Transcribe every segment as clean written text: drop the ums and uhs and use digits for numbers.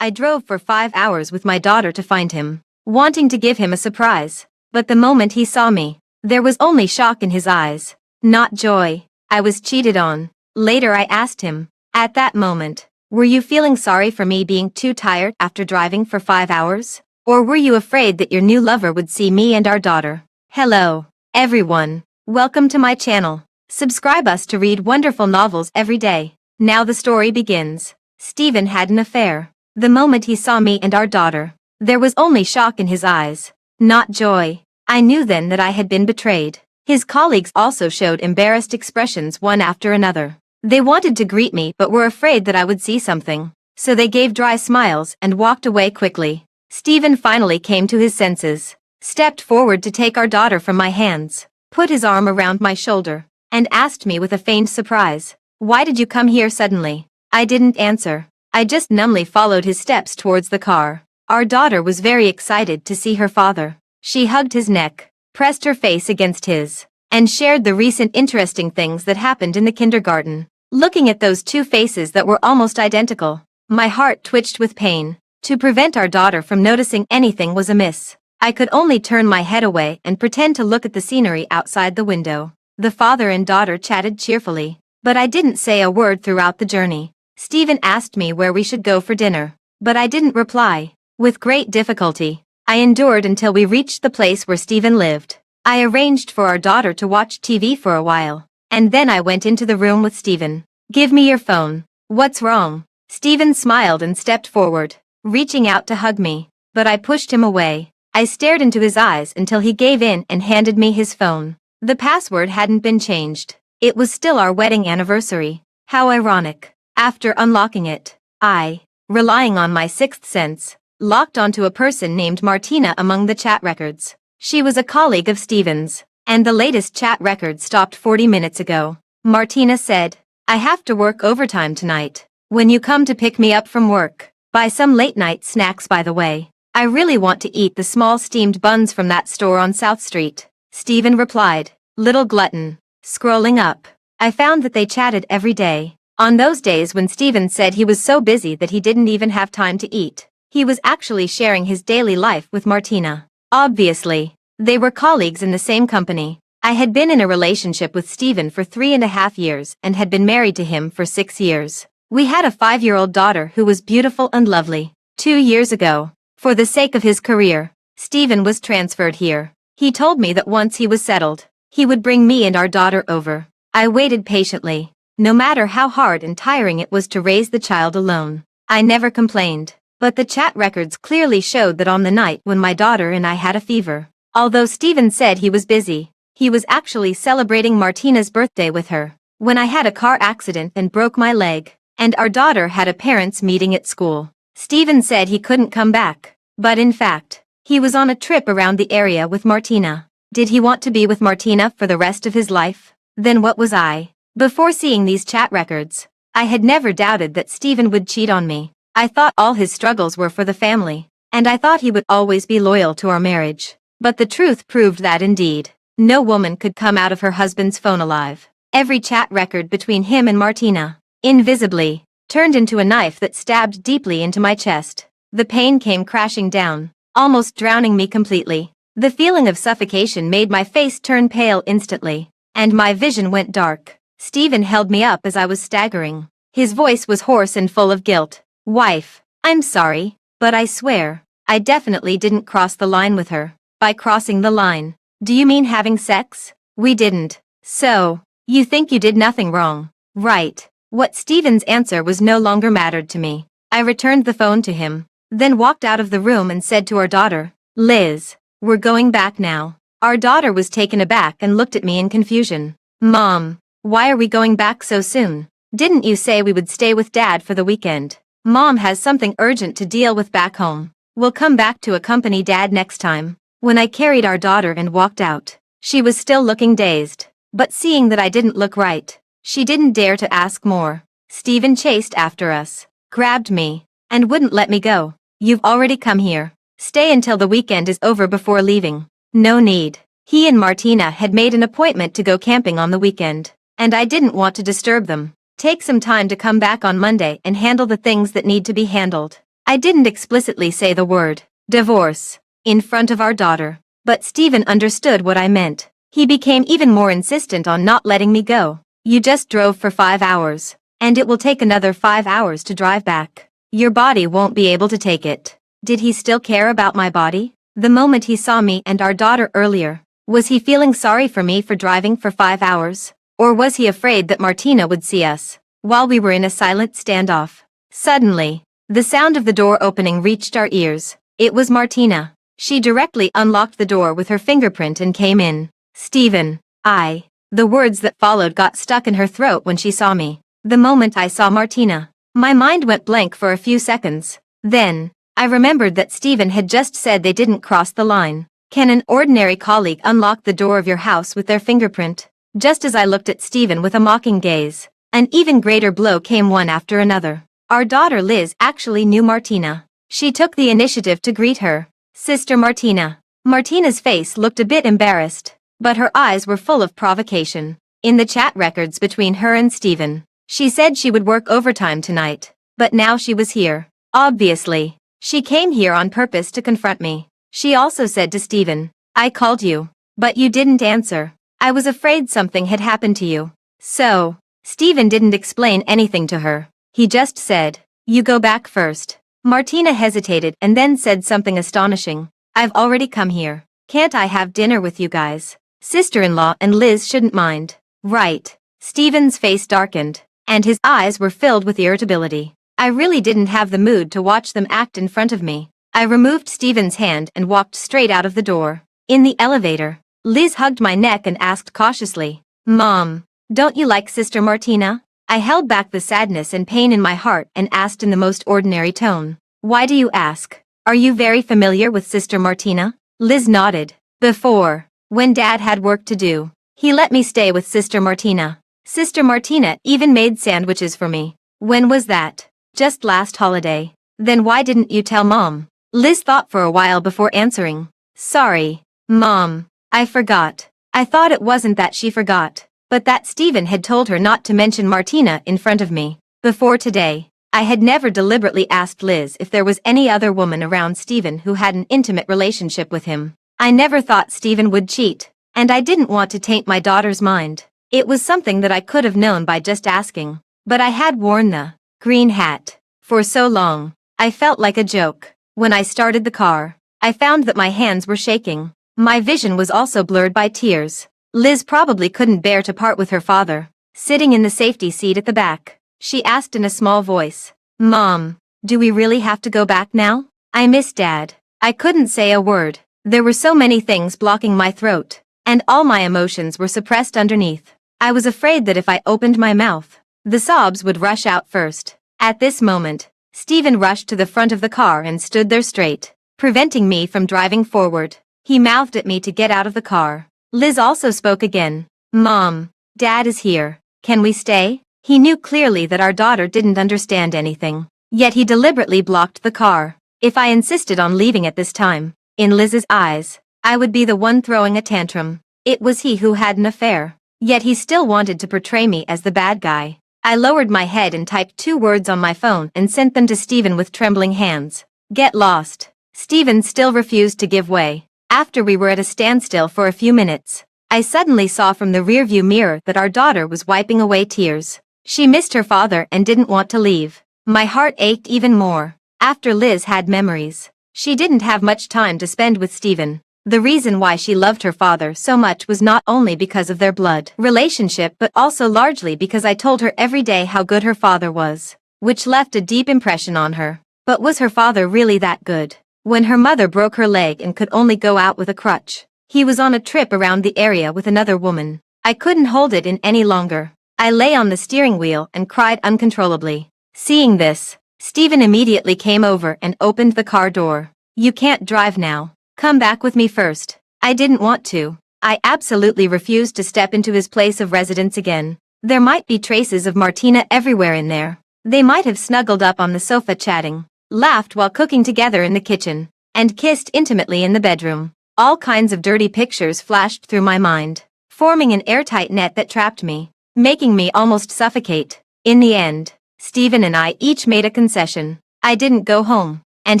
I drove for 5 hours with my daughter to find him, wanting to give him a surprise. But the moment he saw me, there was only shock in his eyes, not joy. I was cheated on. Later I asked him, at that moment, were you feeling sorry for me being too tired after driving for 5 hours? Or were you afraid that your new lover would see me and our daughter? Hello, everyone. Welcome to my channel. Subscribe us to read wonderful novels every day. Now the story begins. Stephen had an affair. The moment he saw me and our daughter, there was only shock in his eyes, not joy. I knew then that I had been betrayed. His colleagues also showed embarrassed expressions one after another. They wanted to greet me but were afraid that I would see something, so they gave dry smiles and walked away quickly. Stephen finally came to his senses, stepped forward to take our daughter from my hands, put his arm around my shoulder, and asked me with a feigned surprise, "Why did you come here suddenly?" I didn't answer. I just numbly followed his steps towards the car. Our daughter was very excited to see her father. She hugged his neck, pressed her face against his, and shared the recent interesting things that happened in the kindergarten. Looking at those two faces that were almost identical, my heart twitched with pain. To prevent our daughter from noticing anything was amiss, I could only turn my head away and pretend to look at the scenery outside the window. The father and daughter chatted cheerfully, but I didn't say a word throughout the journey. Stephen asked me where we should go for dinner, but I didn't reply. With great difficulty, I endured until we reached the place where Stephen lived. I arranged for our daughter to watch TV for a while, and then I went into the room with Stephen. "Give me your phone." "What's wrong?" Stephen smiled and stepped forward, reaching out to hug me, but I pushed him away. I stared into his eyes until he gave in and handed me his phone. The password hadn't been changed. It was still our wedding anniversary. How ironic. After unlocking it, I, relying on my sixth sense, locked onto a person named Martina among the chat records. She was a colleague of Stephen's, and the latest chat record stopped 40 minutes ago. Martina said, "I have to work overtime tonight. When you come to pick me up from work, buy some late-night snacks by the way. I really want to eat the small steamed buns from that store on South Street." Stephen replied, "Little glutton." Scrolling up, I found that they chatted every day. On those days when Stephen said he was so busy that he didn't even have time to eat, he was actually sharing his daily life with Martina. Obviously, they were colleagues in the same company. I had been in a relationship with Stephen for 3.5 years and had been married to him for 6 years. We had a 5-year-old daughter who was beautiful and lovely. 2 years ago, for the sake of his career, Stephen was transferred here. He told me that once he was settled, he would bring me and our daughter over. I waited patiently, no matter how hard and tiring it was to raise the child alone. I never complained, but the chat records clearly showed that on the night when my daughter and I had a fever, although Stephen said he was busy, he was actually celebrating Martina's birthday with her. When I had a car accident and broke my leg, and our daughter had a parents' meeting at school, Stephen said he couldn't come back, but in fact, he was on a trip around the area with Martina. Did he want to be with Martina for the rest of his life? Then what was I? Before seeing these chat records, I had never doubted that Stephen would cheat on me. I thought all his struggles were for the family, and I thought he would always be loyal to our marriage. But the truth proved that indeed, no woman could come out of her husband's phone alive. Every chat record between him and Martina, invisibly, turned into a knife that stabbed deeply into my chest. The pain came crashing down, almost drowning me completely. The feeling of suffocation made my face turn pale instantly, and my vision went dark. Stephen held me up as I was staggering. His voice was hoarse and full of guilt. "Wife, I'm sorry, but I swear, I definitely didn't cross the line with her." "By crossing the line, do you mean having sex?" "We didn't." "So, you think you did nothing wrong, right?" What Stephen's answer was no longer mattered to me. I returned the phone to him, then walked out of the room and said to our daughter, "Liz, we're going back now." Our daughter was taken aback and looked at me in confusion. "Mom, why are we going back so soon? Didn't you say we would stay with Dad for the weekend?" "Mom has something urgent to deal with back home. We'll come back to accompany Dad next time." When I carried our daughter and walked out, she was still looking dazed, but seeing that I didn't look right, she didn't dare to ask more. Stephen chased after us, grabbed me, and wouldn't let me go. "You've already come here. Stay until the weekend is over before leaving." No need. He and Martina had made an appointment to go camping on the weekend, and I didn't want to disturb them. "Take some time to come back on Monday and handle the things that need to be handled." I didn't explicitly say the word divorce in front of our daughter, but Stephen understood what I meant. He became even more insistent on not letting me go. You just drove for 5 hours, and it will take another 5 hours to drive back. Your body won't be able to take it. Did he still care about my body? The moment he saw me and our daughter earlier, was he feeling sorry for me for driving for 5 hours? Or was he afraid that Martina would see us while we were in a silent standoff? Suddenly, the sound of the door opening reached our ears. It was Martina. She directly unlocked the door with her fingerprint and came in. Stephen, the words that followed got stuck in her throat when she saw me. The moment I saw Martina, my mind went blank for a few seconds. Then, I remembered that Stephen had just said they didn't cross the line. Can an ordinary colleague unlock the door of your house with their fingerprint? Just as I looked at Stephen with a mocking gaze, an even greater blow came one after another. Our daughter Liz actually knew Martina. She took the initiative to greet her. Sister Martina. Martina's face looked a bit embarrassed, but her eyes were full of provocation. In the chat records between her and Stephen, she said she would work overtime tonight, but now she was here. Obviously, she came here on purpose to confront me. She also said to Stephen, I called you, but you didn't answer. I was afraid something had happened to you. So, Stephen didn't explain anything to her. He just said, you go back first. Martina hesitated and then said something astonishing. I've already come here. Can't I have dinner with you guys? Sister-in-law and Liz shouldn't mind. Right. Stephen's face darkened, and his eyes were filled with irritability. I really didn't have the mood to watch them act in front of me. I removed Stephen's hand and walked straight out of the door. In the elevator, Liz hugged my neck and asked cautiously, Mom, don't you like Sister Martina? I held back the sadness and pain in my heart and asked in the most ordinary tone. Why do you ask? Are you very familiar with Sister Martina? Liz nodded. Before, when Dad had work to do, he let me stay with Sister Martina. Sister Martina even made sandwiches for me. When was that? Just last holiday. Then why didn't you tell Mom? Liz thought for a while before answering. Sorry, Mom. I forgot. I thought it wasn't that she forgot, but that Stephen had told her not to mention Martina in front of me. Before today, I had never deliberately asked Liz if there was any other woman around Stephen who had an intimate relationship with him. I never thought Stephen would cheat, and I didn't want to taint my daughter's mind. It was something that I could have known by just asking, but I had worn the green hat for so long. I felt like a joke. When I started the car, I found that my hands were shaking. My vision was also blurred by tears. Liz probably couldn't bear to part with her father. Sitting in the safety seat at the back, she asked in a small voice, Mom, do we really have to go back now? I miss Dad. I couldn't say a word. There were so many things blocking my throat, and all my emotions were suppressed underneath. I was afraid that if I opened my mouth, the sobs would rush out first. At this moment, Stephen rushed to the front of the car and stood there straight, preventing me from driving forward. He mouthed at me to get out of the car. Liz also spoke again. Mom, Dad is here. Can we stay? He knew clearly that our daughter didn't understand anything. Yet he deliberately blocked the car. If I insisted on leaving at this time, in Liz's eyes, I would be the one throwing a tantrum. It was he who had an affair. Yet he still wanted to portray me as the bad guy. I lowered my head and typed 2 words on my phone and sent them to Stephen with trembling hands. Get lost. Stephen still refused to give way. After we were at a standstill for a few minutes, I suddenly saw from the rearview mirror that our daughter was wiping away tears. She missed her father and didn't want to leave. My heart ached even more. After Liz had memories, she didn't have much time to spend with Stephen. The reason why she loved her father so much was not only because of their blood relationship but also largely because I told her every day how good her father was, which left a deep impression on her. But was her father really that good? When her mother broke her leg and could only go out with a crutch, he was on a trip around the area with another woman. I couldn't hold it in any longer. I lay on the steering wheel and cried uncontrollably. Seeing this, Stephen immediately came over and opened the car door. You can't drive now. Come back with me first. I didn't want to. I absolutely refused to step into his place of residence again. There might be traces of Martina everywhere in there. They might have snuggled up on the sofa chatting, laughed while cooking together in the kitchen, and kissed intimately in the bedroom. All kinds of dirty pictures flashed through my mind, forming an airtight net that trapped me, making me almost suffocate. In the end, Stephen and I each made a concession. I didn't go home, and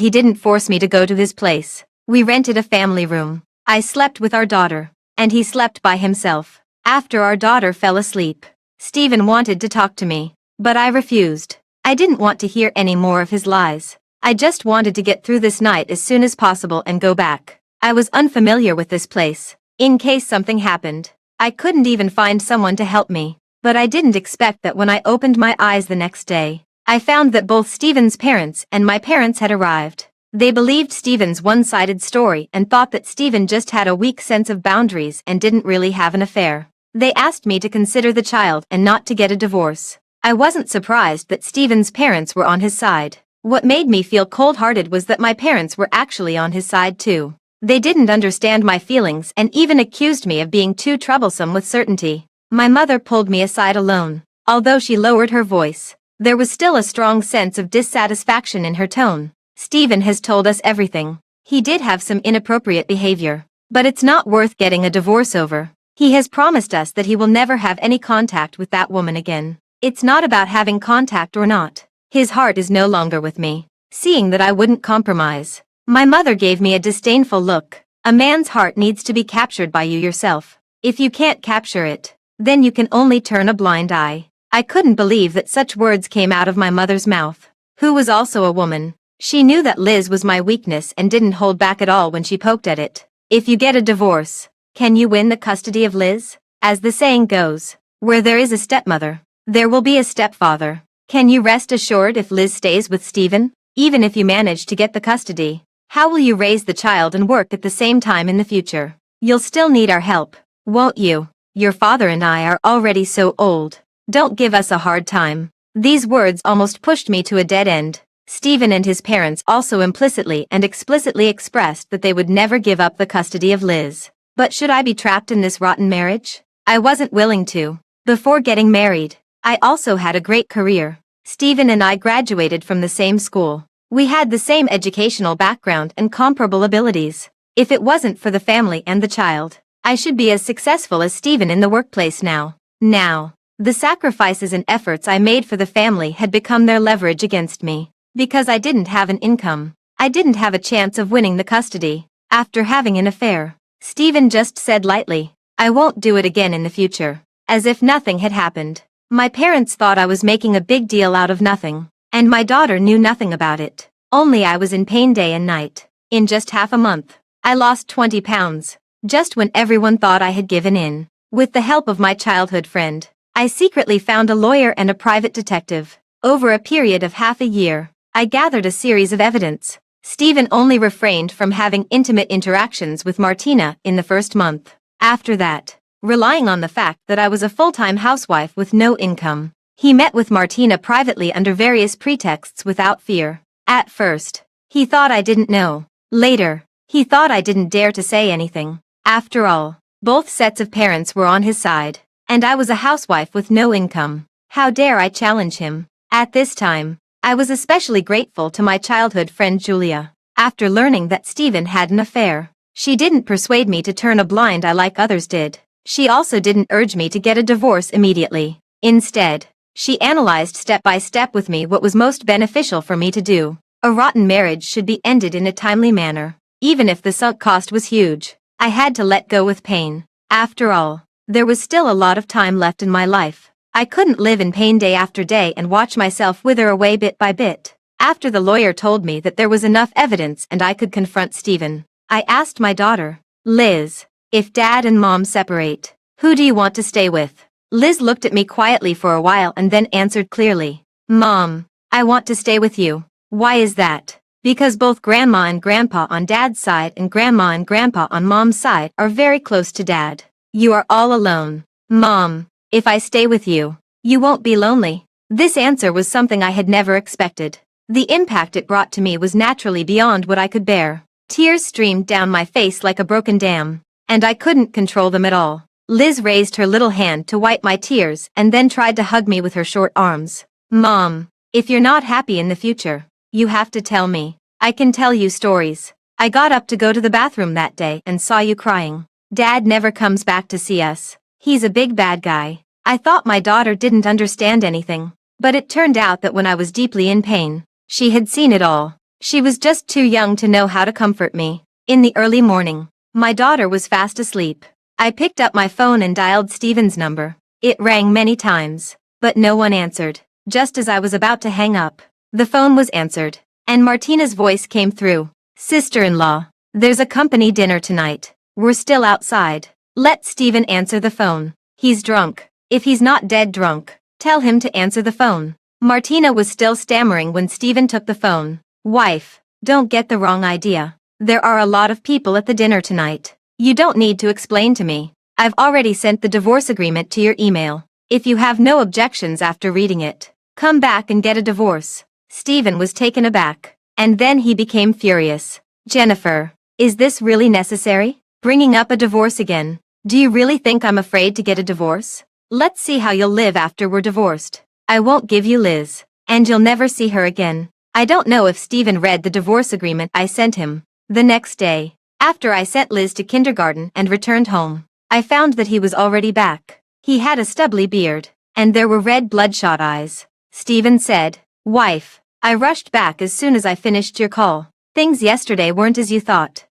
he didn't force me to go to his place. We rented a family room. I slept with our daughter, and he slept by himself. After our daughter fell asleep, Stephen wanted to talk to me, but I refused. I didn't want to hear any more of his lies. I just wanted to get through this night as soon as possible and go back. I was unfamiliar with this place. In case something happened, I couldn't even find someone to help me. But I didn't expect that when I opened my eyes the next day, I found that both Stephen's parents and my parents had arrived. They believed Stephen's one-sided story and thought that Stephen just had a weak sense of boundaries and didn't really have an affair. They asked me to consider the child and not to get a divorce. I wasn't surprised that Stephen's parents were on his side. What made me feel cold-hearted was that my parents were actually on his side too. They didn't understand my feelings and even accused me of being too troublesome with certainty. My mother pulled me aside alone. Although she lowered her voice, there was still a strong sense of dissatisfaction in her tone. Stephen has told us everything. He did have some inappropriate behavior, but it's not worth getting a divorce over. He has promised us that he will never have any contact with that woman again. It's not about having contact or not. His heart is no longer with me. Seeing that I wouldn't compromise, my mother gave me a disdainful look. A man's heart needs to be captured by you yourself. If you can't capture it, then you can only turn a blind eye. I couldn't believe that such words came out of my mother's mouth, who was also a woman. She knew that Liz was my weakness and didn't hold back at all when she poked at it. If you get a divorce, can you win the custody of Liz? As the saying goes, where there is a stepmother, there will be a stepfather. Can you rest assured if Liz stays with Stephen? Even if you manage to get the custody, how will you raise the child and work at the same time in the future? You'll still need our help, won't you? Your father and I are already so old. Don't give us a hard time. These words almost pushed me to a dead end. Stephen and his parents also implicitly and explicitly expressed that they would never give up the custody of Liz. But should I be trapped in this rotten marriage? I wasn't willing to. Before getting married, I also had a great career. Stephen and I graduated from the same school. We had the same educational background and comparable abilities. If it wasn't for the family and the child, I should be as successful as Stephen in the workplace now. Now, the sacrifices and efforts I made for the family had become their leverage against me. Because I didn't have an income, I didn't have a chance of winning the custody. After having an affair, Stephen just said lightly, "I won't do it again in the future." As if nothing had happened. My parents thought I was making a big deal out of nothing, and my daughter knew nothing about it. Only I was in pain day and night. In just half a month, I lost 20 pounds, just when everyone thought I had given in. With the help of my childhood friend, I secretly found a lawyer and a private detective. Over a period of half a year, I gathered a series of evidence. Stephen only refrained from having intimate interactions with Martina in the first month. After that, relying on the fact that I was a full-time housewife with no income, he met with Martina privately under various pretexts without fear. At first, he thought I didn't know. Later, he thought I didn't dare to say anything. After all, both sets of parents were on his side, and I was a housewife with no income. How dare I challenge him? At this time, I was especially grateful to my childhood friend Julia. After learning that Stephen had an affair, she didn't persuade me to turn a blind eye like others did. She also didn't urge me to get a divorce immediately. Instead, she analyzed step by step with me what was most beneficial for me to do. A rotten marriage should be ended in a timely manner. Even if the sunk cost was huge, I had to let go with pain. After all, there was still a lot of time left in my life. I couldn't live in pain day after day and watch myself wither away bit by bit. After the lawyer told me that there was enough evidence and I could confront Stephen, I asked my daughter, "Liz, if Dad and Mom separate, who do you want to stay with?" Liz looked at me quietly for a while and then answered clearly, "Mom, I want to stay with you." "Why is that?" "Because both Grandma and Grandpa on Dad's side and Grandma and Grandpa on Mom's side are very close to Dad. You are all alone. Mom, if I stay with you, you won't be lonely." This answer was something I had never expected. The impact it brought to me was naturally beyond what I could bear. Tears streamed down my face like a broken dam, and I couldn't control them at all. Liz raised her little hand to wipe my tears and then tried to hug me with her short arms. "Mom, if you're not happy in the future, you have to tell me. I can tell you stories." I got up to go to the bathroom that day and saw you crying. "Dad never comes back to see us. He's a big bad guy." I thought my daughter didn't understand anything, but it turned out that when I was deeply in pain, She had seen it all. She was just too young to know how to comfort me. In the early morning, my daughter was fast asleep. I picked up my phone and dialed Steven's number. It rang many times, but no one answered. Just as I was about to hang up, the phone was answered, and Martina's voice came through. Sister-in-law, there's a company dinner tonight. We're still outside. Let Steven answer the phone. He's drunk. If he's not dead drunk, tell him to answer the phone. Martina was still stammering when Steven took the phone. Wife, don't get the wrong idea. There are a lot of people at the dinner tonight. You don't need to explain to me. I've already sent the divorce agreement to your email. If you have no objections after reading it, come back and get a divorce. Steven was taken aback, and then he became furious. Jennifer, is this really necessary? Bringing up a divorce again. Do you really think I'm afraid to get a divorce? Let's see how you'll live after we're divorced. I won't give you Liz, and you'll never see her again. I don't know if Steven read the divorce agreement I sent him. The next day, after I sent Liz to kindergarten and returned home, I found that he was already back. He had a stubbly beard, and there were red bloodshot eyes. Steven said, Wife, I rushed back as soon as I finished your call. Things yesterday weren't as you thought.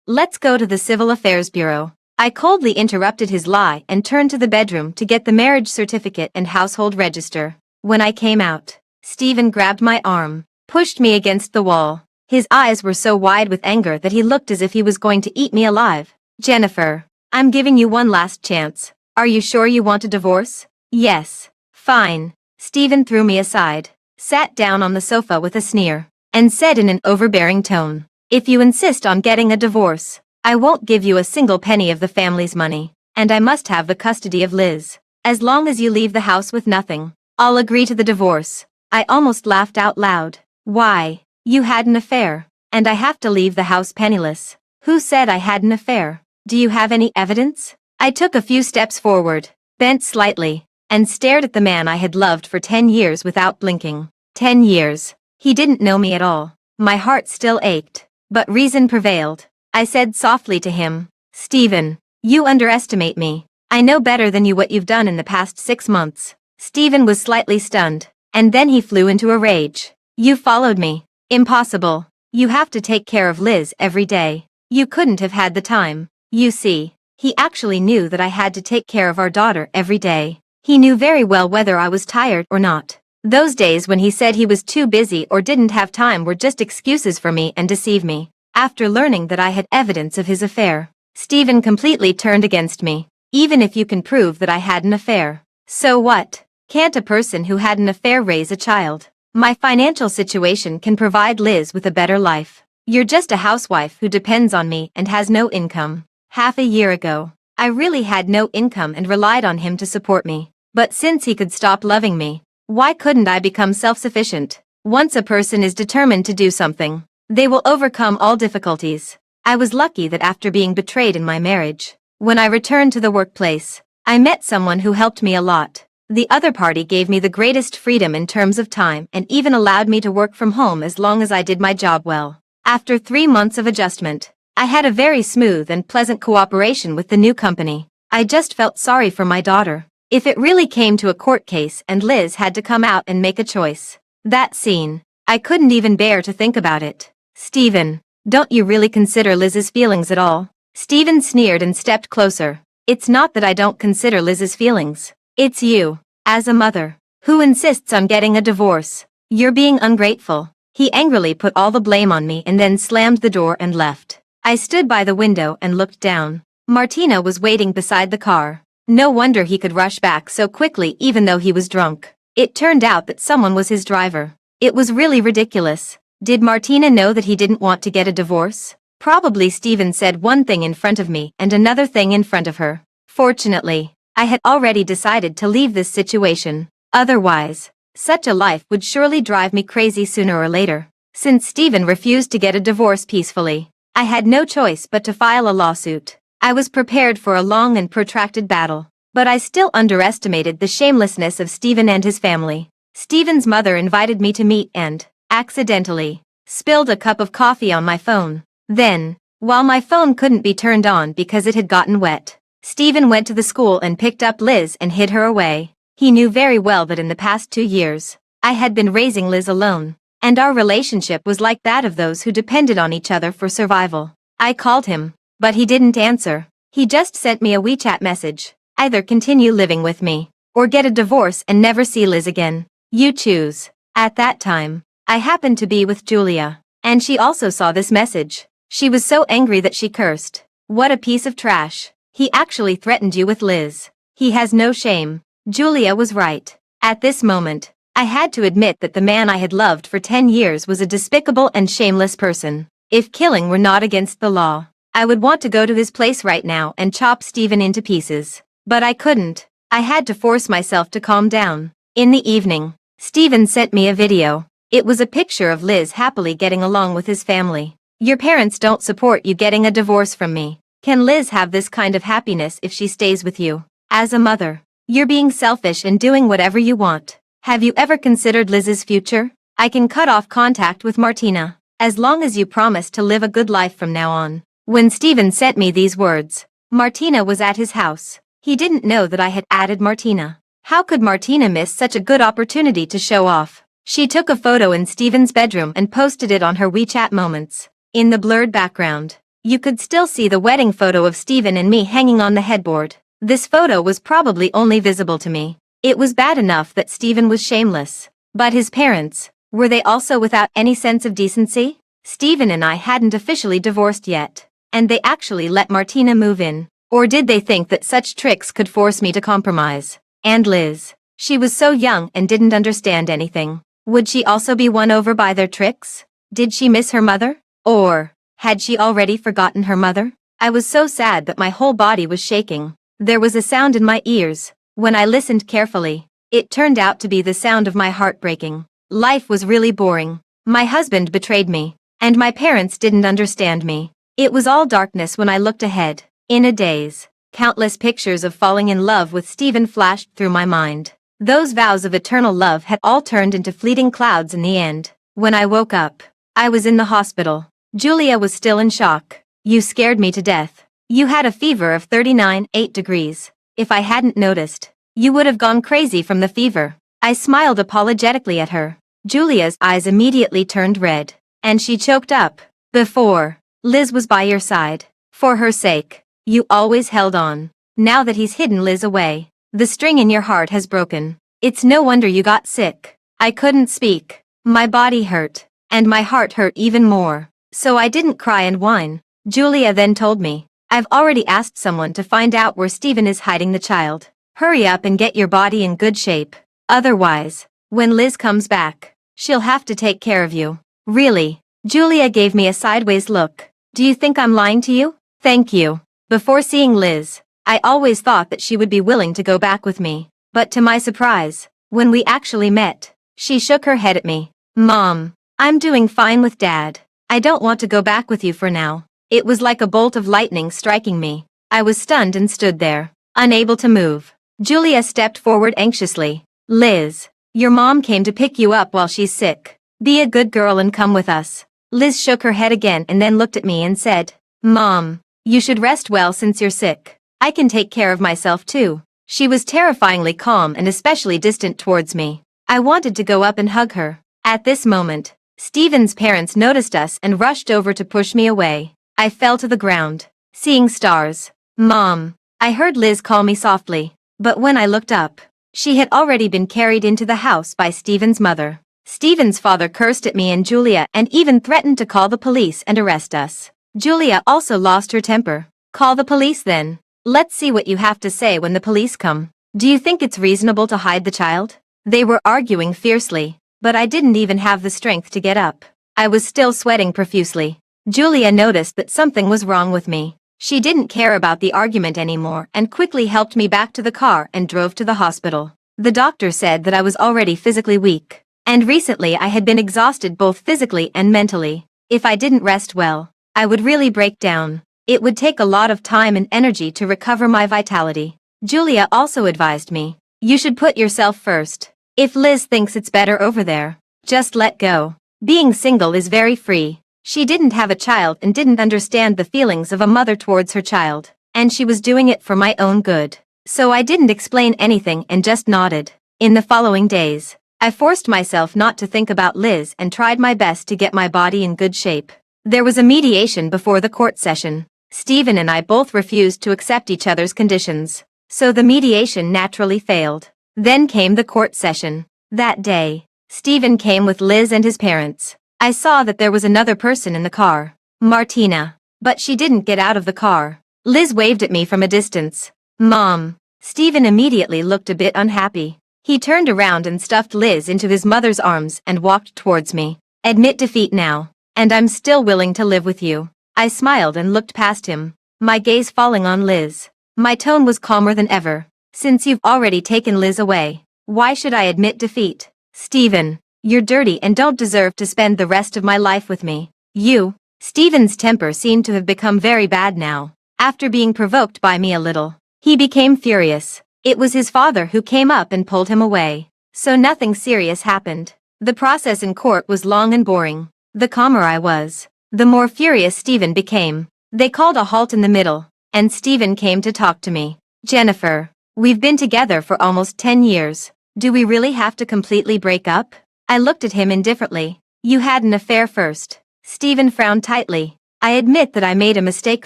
Let's go to the Civil Affairs Bureau. I coldly interrupted his lie and turned to the bedroom to get the marriage certificate and household register. When I came out, Steven grabbed my arm, pushed me against the wall. His eyes were so wide with anger that he looked as if he was going to eat me alive. Jennifer, I'm giving you one last chance. Are you sure you want a divorce? Yes. Fine. Steven threw me aside, sat down on the sofa with a sneer, and said in an overbearing tone, If you insist on getting a divorce, I won't give you a single penny of the family's money, and I must have the custody of Liz. As long as you leave the house with nothing, I'll agree to the divorce. I almost laughed out loud. Why? You had an affair, and I have to leave the house penniless. Who said I had an affair? Do you have any evidence? I took a few steps forward, bent slightly, and stared at the man I had loved for 10 years without blinking. 10 years. He didn't know me at all. My heart still ached, but reason prevailed. I said softly to him, Steven, you underestimate me. I know better than you what you've done in the past 6 months. Steven was slightly stunned, and then he flew into a rage. You followed me. Impossible. You have to take care of Liz every day. You couldn't have had the time. You see, he actually knew that I had to take care of our daughter every day. He knew very well whether I was tired or not. Those days when he said he was too busy or didn't have time were just excuses for me and deceive me. After learning that I had evidence of his affair, Steven completely turned against me. Even if you can prove that I had an affair. So what? Can't a person who had an affair raise a child? My financial situation can provide Liz with a better life. You're just a housewife who depends on me and has no income. Half a year ago, I really had no income and relied on him to support me. But since he could stop loving me, why couldn't I become self-sufficient? Once a person is determined to do something, they will overcome all difficulties. I was lucky that after being betrayed in my marriage, when I returned to the workplace, I met someone who helped me a lot. The other party gave me the greatest freedom in terms of time and even allowed me to work from home as long as I did my job well. After 3 months of adjustment, I had a very smooth and pleasant cooperation with the new company. I just felt sorry for my daughter. If it really came to a court case and Liz had to come out and make a choice. That scene, I couldn't even bear to think about it. Steven, don't you really consider Liz's feelings at all? Steven sneered and stepped closer. It's not that I don't consider Liz's feelings. It's you, as a mother, who insists on getting a divorce. You're being ungrateful. He angrily put all the blame on me and then slammed the door and left. I stood by the window and looked down. Martina was waiting beside the car. No wonder he could rush back so quickly even though he was drunk. It turned out that someone was his driver. It was really ridiculous. Did Martina know that he didn't want to get a divorce? Probably Steven said one thing in front of me and another thing in front of her. Fortunately, I had already decided to leave this situation. Otherwise, such a life would surely drive me crazy sooner or later. Since Steven refused to get a divorce peacefully, I had no choice but to file a lawsuit. I was prepared for a long and protracted battle, but I still underestimated the shamelessness of Steven and his family. Steven's mother invited me to meet and, accidentally, spilled a cup of coffee on my phone. Then, while my phone couldn't be turned on because it had gotten wet, Steven went to the school and picked up Liz and hid her away. He knew very well that in the past 2 years, I had been raising Liz alone. and our relationship was like that of those who depended on each other for survival. I called him, but he didn't answer. He just sent me a WeChat message. Either continue living with me, or get a divorce and never see Liz again. You choose. At that time, I happened to be with Julia, and she also saw this message. She was so angry that she cursed. What a piece of trash. He actually threatened you with Liz. He has no shame. Julia was right. At this moment, I had to admit that the man I had loved for 10 years was a despicable and shameless person. If killing were not against the law, I would want to go to his place right now and chop Stephen into pieces. But I couldn't. I had to force myself to calm down. In the evening, Stephen sent me a video. It was a picture of Liz happily getting along with his family. Your parents don't support you getting a divorce from me. Can Liz have this kind of happiness if she stays with you? As a mother, you're being selfish and doing whatever you want. Have you ever considered Liz's future? I can cut off contact with Martina, as long as you promise to live a good life from now on. When Stephen sent me these words, Martina was at his house. He didn't know that I had added Martina. How could Martina miss such a good opportunity to show off? She took a photo in Stephen's bedroom and posted it on her WeChat moments. In the blurred background, you could still see the wedding photo of Stephen and me hanging on the headboard. This photo was probably only visible to me. It was bad enough that Stephen was shameless. But his parents, were they also without any sense of decency? Stephen and I hadn't officially divorced yet, and they actually let Martina move in. Or did they think that such tricks could force me to compromise? And Liz, she was so young and didn't understand anything. Would she also be won over by their tricks? Did she miss her mother? Or had she already forgotten her mother? I was so sad that my whole body was shaking. There was a sound in my ears. When I listened carefully, it turned out to be the sound of my heart breaking. Life was really boring. My husband betrayed me, and my parents didn't understand me. It was all darkness when I looked ahead. In a daze, countless pictures of falling in love with Stephen flashed through my mind. Those vows of eternal love had all turned into fleeting clouds in the end. When I woke up, I was in the hospital. Julia was still in shock. You scared me to death. You had a fever of 39.8 degrees. If I hadn't noticed, you would have gone crazy from the fever. I smiled apologetically at her. Julia's eyes immediately turned red, and she choked up. Before, Liz was by your side. For her sake, you always held on. Now that he's hidden Liz away, the string in your heart has broken. It's no wonder you got sick. I couldn't speak. My body hurt, and my heart hurt even more. So I didn't cry and whine. Julia then told me, I've already asked someone to find out where Stephen is hiding the child. Hurry up and get your body in good shape. Otherwise, when Liz comes back, she'll have to take care of you. Really? Julia gave me a sideways look. Do you think I'm lying to you? Thank you. Before seeing Liz, I always thought that she would be willing to go back with me. But to my surprise, when we actually met, she shook her head at me. Mom, I'm doing fine with Dad. I don't want to go back with you for now. It was like a bolt of lightning striking me. I was stunned and stood there, unable to move. Julia stepped forward anxiously. Liz, your mom came to pick you up while she's sick. Be a good girl and come with us. Liz shook her head again and then looked at me and said, Mom, you should rest well since you're sick. I can take care of myself too. She was terrifyingly calm and especially distant towards me. I wanted to go up and hug her. At this moment, Stephen's parents noticed us and rushed over to push me away. I fell to the ground, seeing stars. Mom, I heard Liz call me softly, but when I looked up, she had already been carried into the house by Stephen's mother. Stephen's father cursed at me and Julia and even threatened to call the police and arrest us. Julia also lost her temper. Call the police then. Let's see what you have to say when the police come. Do you think it's reasonable to hide the child? They were arguing fiercely, but I didn't even have the strength to get up. I was still sweating profusely. Julia noticed that something was wrong with me. She didn't care about the argument anymore and quickly helped me back to the car and drove to the hospital. The doctor said that I was already physically weak, and recently I had been exhausted both physically and mentally. If I didn't rest well, I would really break down. It would take a lot of time and energy to recover my vitality. Julia also advised me, you should put yourself first. If Liz thinks it's better over there, just let go. Being single is very free. She didn't have a child and didn't understand the feelings of a mother towards her child, and she was doing it for my own good. So I didn't explain anything and just nodded. In the following days, I forced myself not to think about Liz and tried my best to get my body in good shape. There was a mediation before the court session. Stephen and I both refused to accept each other's conditions, so the mediation naturally failed. Then came the court session. That day, Stephen came with Liz and his parents. I saw that there was another person in the car, Martina, but she didn't get out of the car. Liz waved at me from a distance. Mom. Stephen immediately looked a bit unhappy. He turned around and stuffed Liz into his mother's arms and walked towards me. Admit defeat now, and I'm still willing to live with you. I smiled and looked past him, my gaze falling on Liz. My tone was calmer than ever. Since you've already taken Liz away, why should I admit defeat? Stephen, you're dirty and don't deserve to spend the rest of my life with me. You. Stephen's temper seemed to have become very bad now. After being provoked by me a little, he became furious. It was his father who came up and pulled him away, so nothing serious happened. The process in court was long and boring. The calmer I was, the more furious Stephen became. They called a halt in the middle, and Stephen came to talk to me. Jennifer, we've been together for almost 10 years. Do we really have to completely break up? I looked at him indifferently. You had an affair first. Stephen frowned tightly. I admit that I made a mistake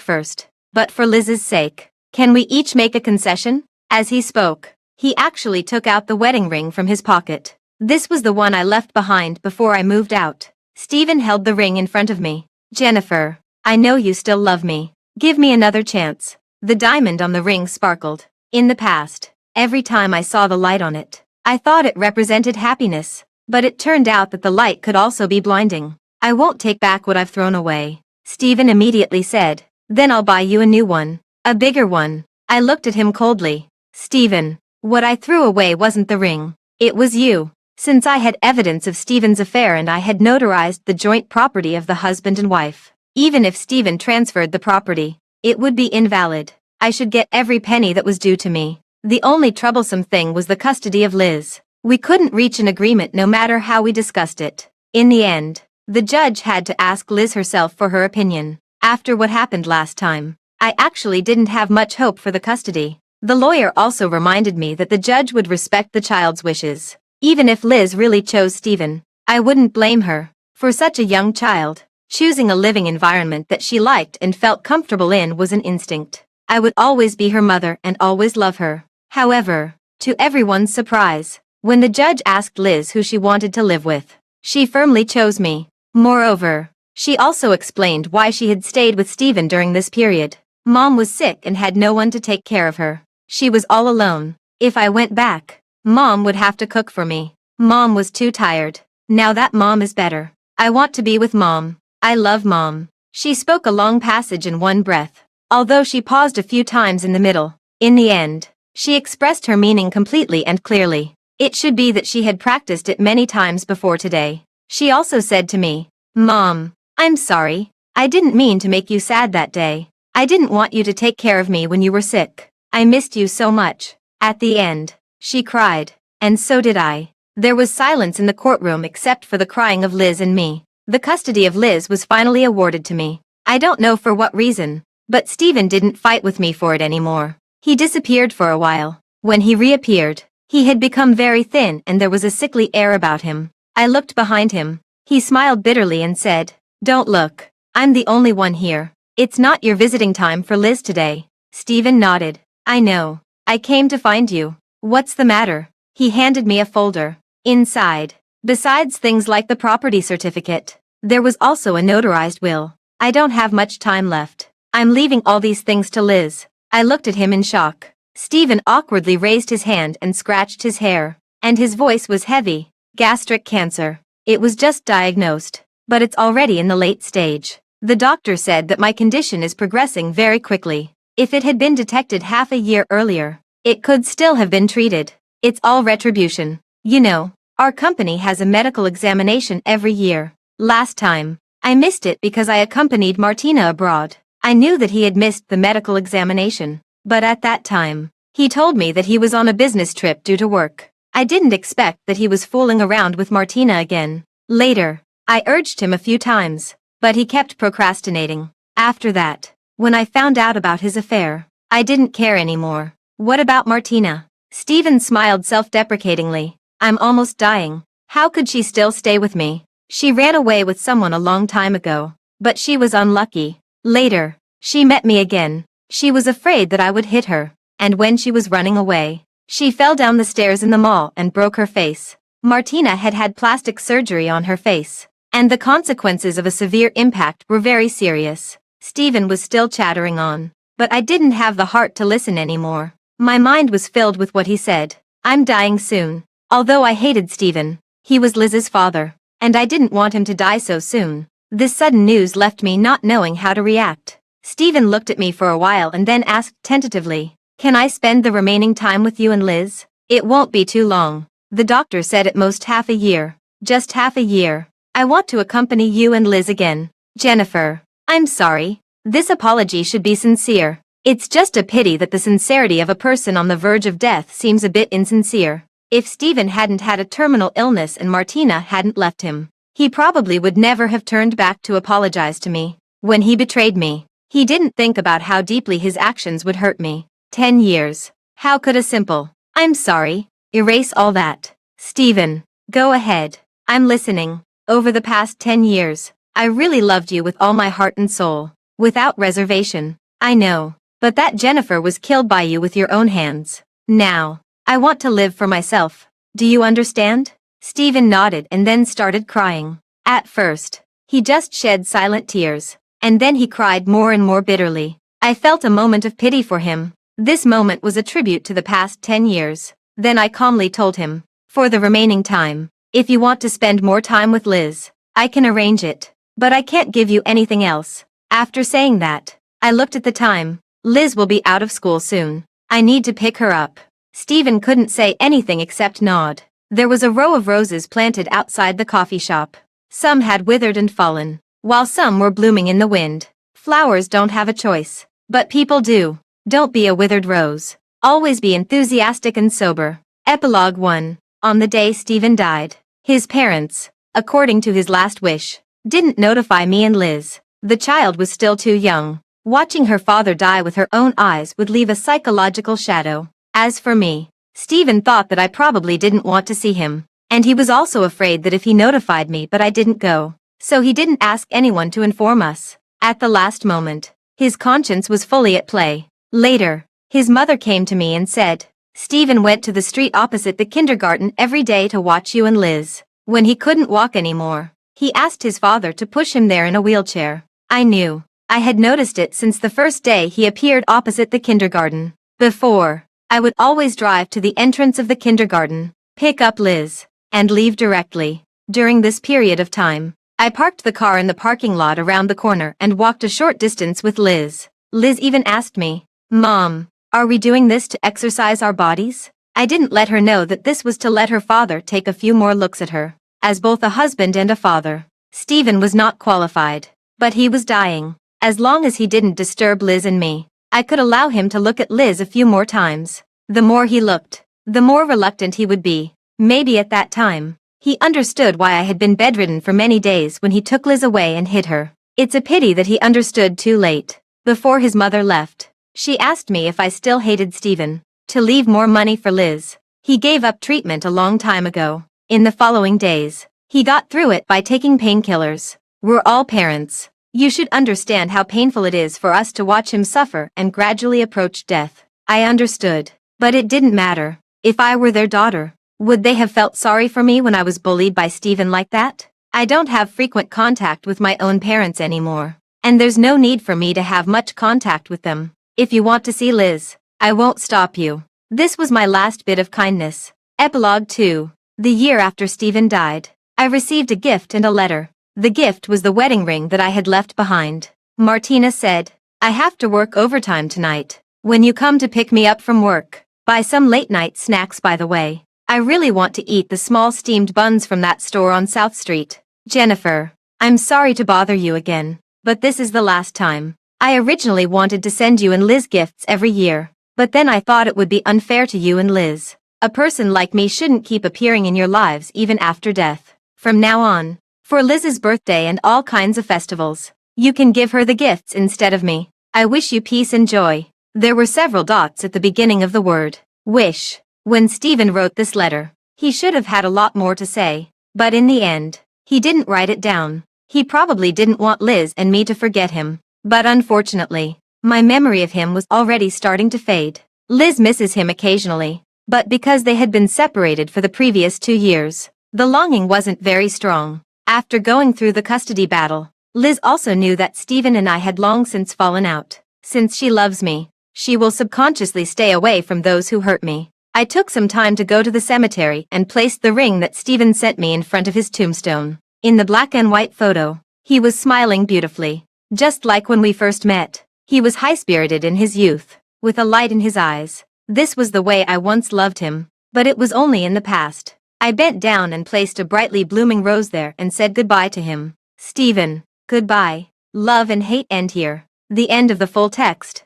first, but for Liz's sake, can we each make a concession? As he spoke, he actually took out the wedding ring from his pocket. This was the one I left behind before I moved out. Stephen held the ring in front of me. Jennifer, I know you still love me. Give me another chance. The diamond on the ring sparkled. In the past, every time I saw the light on it, I thought it represented happiness, but it turned out that the light could also be blinding. I won't take back what I've thrown away, Stephen immediately said. Then I'll buy you a new one. A bigger one. I looked at him coldly. Stephen, what I threw away wasn't the ring. It was you. Since I had evidence of Stephen's affair and I had notarized the joint property of the husband and wife, even if Stephen transferred the property, it would be invalid. I should get every penny that was due to me. The only troublesome thing was the custody of Liz. We couldn't reach an agreement no matter how we discussed it. In the end, the judge had to ask Liz herself for her opinion. After what happened last time, I actually didn't have much hope for the custody. The lawyer also reminded me that the judge would respect the child's wishes. Even if Liz really chose Stephen, I wouldn't blame her. For such a young child, choosing a living environment that she liked and felt comfortable in was an instinct. I would always be her mother and always love her. However, to everyone's surprise, when the judge asked Liz who she wanted to live with, she firmly chose me. Moreover, she also explained why she had stayed with Stephen during this period. Mom was sick and had no one to take care of her. She was all alone. If I went back, Mom would have to cook for me. Mom was too tired. Now that Mom is better, I want to be with Mom. I love Mom. She spoke a long passage in one breath, although she paused a few times in the middle. In the end, she expressed her meaning completely and clearly. It should be that she had practiced it many times before today. She also said to me, Mom, I'm sorry. I didn't mean to make you sad that day. I didn't want you to take care of me when you were sick. I missed you so much. At the end, she cried, and so did I. There was silence in the courtroom except for the crying of Liz and me. The custody of Liz was finally awarded to me. I don't know for what reason, but Stephen didn't fight with me for it anymore. He disappeared for a while. When he reappeared, he had become very thin and there was a sickly air about him. I looked behind him. He smiled bitterly and said, Don't look. I'm the only one here. It's not your visiting time for Liz today. Stephen nodded. I know. I came to find you. What's the matter? He handed me a folder. Inside, besides things like the property certificate, there was also a notarized will. I don't have much time left. I'm leaving all these things to Liz. I looked at him in shock. Stephen awkwardly raised his hand and scratched his hair, and his voice was heavy. Gastric cancer. It was just diagnosed, but it's already in the late stage. The doctor said that my condition is progressing very quickly. If it had been detected half a year earlier, it could still have been treated. It's all retribution. You know, our company has a medical examination every year. Last time, I missed it because I accompanied Martina abroad. I knew that he had missed the medical examination, but at that time, he told me that he was on a business trip due to work. I didn't expect that he was fooling around with Martina again. Later, I urged him a few times, but he kept procrastinating. After that, when I found out about his affair, I didn't care anymore. What about Martina? Stephen smiled self-deprecatingly. I'm almost dying. How could she still stay with me? She ran away with someone a long time ago. But she was unlucky. Later, she met me again. She was afraid that I would hit her. And when she was running away, she fell down the stairs in the mall and broke her face. Martina had had plastic surgery on her face. And the consequences of a severe impact were very serious. Stephen was still chattering on. But I didn't have the heart to listen anymore. My mind was filled with what he said. I'm dying soon. Although I hated Stephen, he was Liz's father. And I didn't want him to die so soon. This sudden news left me not knowing how to react. Stephen looked at me for a while and then asked tentatively, "Can I spend the remaining time with you and Liz?" "It won't be too long. The doctor said at most half a year." "Just half a year. I want to accompany you and Liz again." "Jennifer, I'm sorry. This apology should be sincere. It's just a pity that the sincerity of a person on the verge of death seems a bit insincere. If Stephen hadn't had a terminal illness and Martina hadn't left him, he probably would never have turned back to apologize to me. When he betrayed me, he didn't think about how deeply his actions would hurt me. 10 years. How could a simple, "I'm sorry," erase all that? Stephen, go ahead. I'm listening. Over the past 10 years, I really loved you with all my heart and soul. Without reservation. I know. But that Jennifer was killed by you with your own hands. Now, I want to live for myself. Do you understand? Stephen nodded and then started crying. At first, he just shed silent tears. And then he cried more and more bitterly. I felt a moment of pity for him. This moment was a tribute to the past 10 years. Then I calmly told him, "For the remaining time, if you want to spend more time with Liz, I can arrange it. But I can't give you anything else." After saying that, I looked at the time. Liz will be out of school soon. I need to pick her up. Stephen couldn't say anything except nod. There was a row of roses planted outside the coffee shop. Some had withered and fallen, while some were blooming in the wind. Flowers don't have a choice, but people do. Don't be a withered rose. Always be enthusiastic and sober. Epilogue 1. On the day Stephen died, his parents, according to his last wish, didn't notify me and Liz. The child was still too young. Watching her father die with her own eyes would leave a psychological shadow. As for me, Stephen thought that I probably didn't want to see him. And he was also afraid that if he notified me but I didn't go, so he didn't ask anyone to inform us. At the last moment, his conscience was fully at play. Later, his mother came to me and said, "Stephen went to the street opposite the kindergarten every day to watch you and Liz. When he couldn't walk anymore, he asked his father to push him there in a wheelchair." I knew. I had noticed it since the first day he appeared opposite the kindergarten. Before, I would always drive to the entrance of the kindergarten, pick up Liz, and leave directly. During this period of time, I parked the car in the parking lot around the corner and walked a short distance with Liz. Liz even asked me, "Mom, are we doing this to exercise our bodies?" I didn't let her know that this was to let her father take a few more looks at her. As both a husband and a father, Stephen was not qualified. But he was dying. As long as he didn't disturb Liz and me, I could allow him to look at Liz a few more times. The more he looked, the more reluctant he would be. Maybe at that time, he understood why I had been bedridden for many days when he took Liz away and hid her. It's a pity that he understood too late. Before his mother left, she asked me if I still hated Stephen. To leave more money for Liz. He gave up treatment a long time ago. In the following days, he got through it by taking painkillers. We're all parents. You should understand how painful it is for us to watch him suffer and gradually approach death. I understood. But it didn't matter. If I were their daughter, would they have felt sorry for me when I was bullied by Stephen like that? I don't have frequent contact with my own parents anymore. And there's no need for me to have much contact with them. If you want to see Liz, I won't stop you. This was my last bit of kindness. Epilogue 2. The year after Stephen died, I received a gift and a letter. The gift was the wedding ring that I had left behind. Martina said, "I have to work overtime tonight. When you come to pick me up from work, buy some late-night snacks by the way. I really want to eat the small steamed buns from that store on South Street. Jennifer, I'm sorry to bother you again, but this is the last time. I originally wanted to send you and Liz gifts every year, but then I thought it would be unfair to you and Liz. A person like me shouldn't keep appearing in your lives even after death. From now on, for Liz's birthday and all kinds of festivals, you can give her the gifts instead of me. I wish you peace and joy." There were several dots at the beginning of the word wish. When Stephen wrote this letter, He should have had a lot more to say, but in the end, he didn't write it down. He probably didn't want Liz and me to forget him, but unfortunately, my memory of him was already starting to fade. Liz misses him occasionally, but because they had been separated for the previous 2 years, the longing wasn't very strong. After going through the custody battle, Liz also knew that Steven and I had long since fallen out. Since she loves me, she will subconsciously stay away from those who hurt me. I took some time to go to the cemetery and placed the ring that Steven sent me in front of his tombstone. In the black and white photo, he was smiling beautifully, just like when we first met. He was high-spirited in his youth, with a light in his eyes. This was the way I once loved him, but it was only in the past. I bent down and placed a brightly blooming rose there and said goodbye to him. Steven, goodbye. Love and hate end here. The end of the full text.